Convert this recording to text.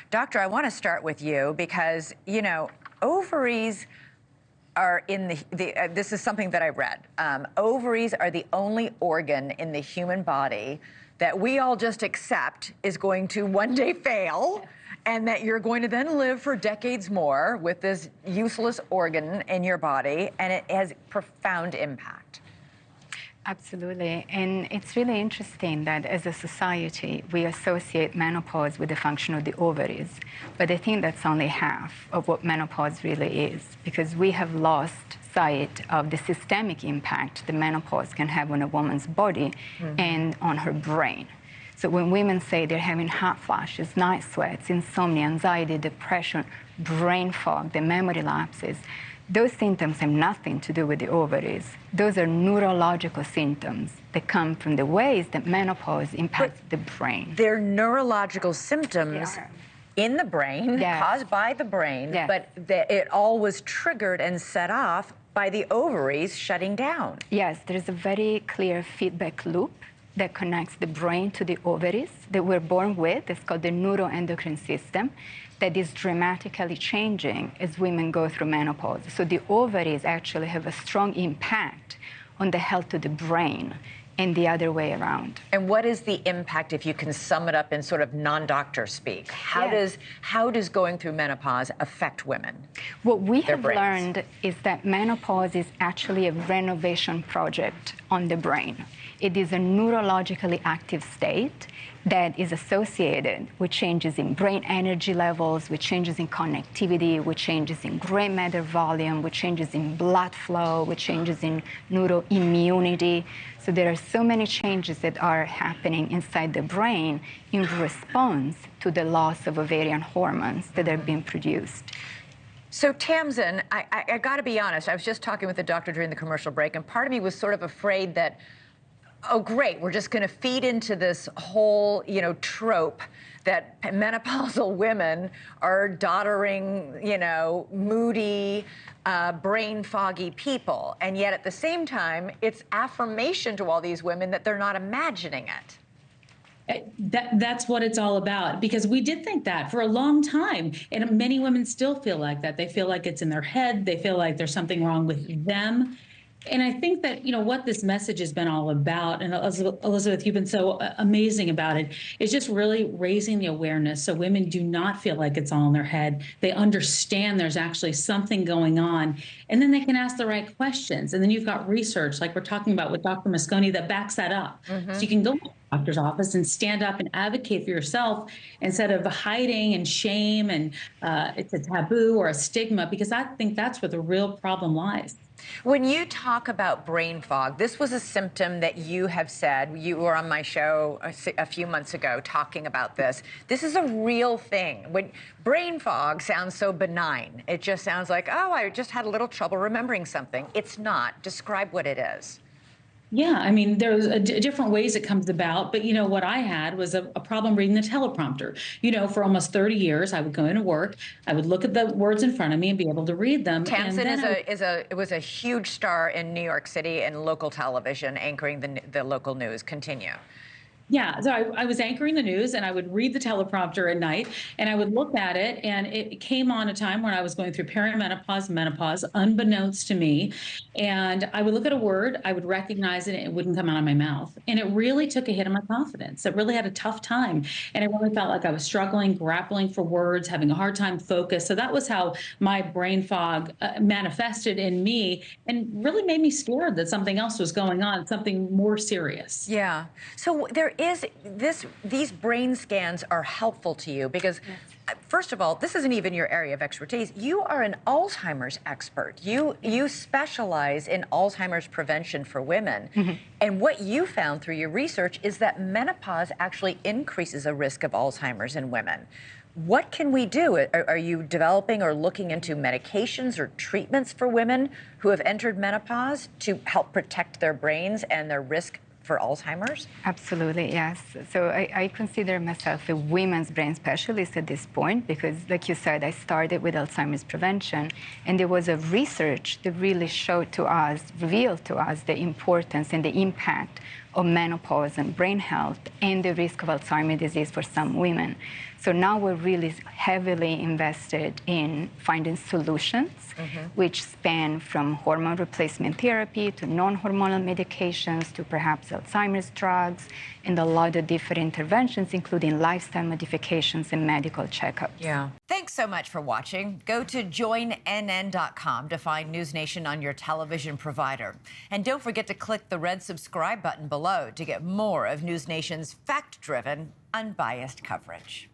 Doctor, I want to start with you because, you know, ovaries are in this is something that I read. Ovaries are the only organ in the human body that we all just accept is going to one day fail, and that you're going to then live for decades more with this useless organ in your body, and it has profound impact. Absolutely. And it's really interesting that as a society, we associate menopause with the function of the ovaries. But I think that's only half of what menopause really is, because we have lost sight of the systemic impact the menopause can have on a woman's body and on her brain. So when women say they're having hot flashes, night sweats, insomnia, anxiety, depression, brain fog, the memory lapses, those symptoms have nothing to do with the ovaries. Those are neurological symptoms that come from the ways that menopause impacts the brain. They're neurological symptoms in the brain, caused by the brain, but it all was triggered and set off by the ovaries shutting down. Yes, there's a very clear feedback loop that connects the brain to the ovaries that we're born with. It's called the neuroendocrine system, that is dramatically changing as women go through menopause. So the ovaries actually have a strong impact on the health of the brain and the other way around. And what is the impact, if you can sum it up in sort of non-doctor speak? How does going through menopause affect women? What we have learned is that menopause is actually a renovation project on the brain. It is a neurologically active state that is associated with changes in brain energy levels, with changes in connectivity, with changes in gray matter volume, with changes in blood flow, with changes in neuroimmunity. So there are so many changes that are happening inside the brain in response to the loss of ovarian hormones that are being produced. So Tamsen, I gotta be honest, I was just talking with the doctor during the commercial break, and part of me was sort of afraid that, oh, great, we're just going to feed into this whole, you know, trope that menopausal women are doddering, you know, moody, brain foggy people. And yet at the same time, it's affirmation to all these women that they're not imagining it. That's what it's all about, because we did think that for a long time, and many women still feel like that. They feel like it's in their head. They feel like there's something wrong with them. And I think that, you know, what this message has been all about, and Elizabeth, you've been so amazing about it, is just really raising the awareness so women do not feel like it's all in their head. They understand there's actually something going on, and then they can ask the right questions. And then you've got research, like we're talking about with Dr. Mosconi, that backs that up. So you can go to the doctor's office and stand up and advocate for yourself instead of hiding and shame and it's a taboo or a stigma, because I think that's where the real problem lies. When you talk about brain fog, this was a symptom that you have said, you were on my show a few months ago talking about this. This is a real thing. When brain fog sounds so benign, it just sounds like, oh, I just had a little trouble remembering something. It's not. Describe what it is. Yeah, I mean, there's different ways it comes about. But, you know, what I had was a problem reading the teleprompter. You know, for almost 30 years, I would go into work, I would look at the words in front of me and be able to read them. Tamsen was a huge star in New York City in local television, anchoring the local news. Continue. Yeah, so I was anchoring the news, and I would read the teleprompter at night, and I would look at it, and it came on a time when I was going through perimenopause, menopause, unbeknownst to me, and I would look at a word, I would recognize it, and it wouldn't come out of my mouth, and it really took a hit on my confidence. It really had a tough time, and I really felt like I was struggling, grappling for words, having a hard time focus. So that was how my brain fog manifested in me, and really made me scared that something else was going on, something more serious. Yeah. So these brain scans are helpful to you because, first of all, this isn't even your area of expertise. You are an Alzheimer's expert. You specialize in Alzheimer's prevention for women. And what you found through your research is that menopause actually increases a risk of Alzheimer's in women. What can we do? Are you developing or looking into medications or treatments for women who have entered menopause to help protect their brains and their risk for Alzheimer's? Absolutely, yes. So I consider myself a women's brain specialist at this point because, like you said, I started with Alzheimer's prevention, and there was a research that really showed to us, revealed to us the importance and the impact of menopause and brain health and the risk of Alzheimer's disease for some women. So now we're really heavily invested in finding solutions, which span from hormone replacement therapy to non-hormonal medications to perhaps Alzheimer's drugs, and a lot of different interventions, including lifestyle modifications and medical checkups. Yeah. Thanks so much for watching. Go to joinnn.com to find NewsNation on your television provider. And don't forget to click the red subscribe button below to get more of NewsNation's fact-driven, unbiased coverage.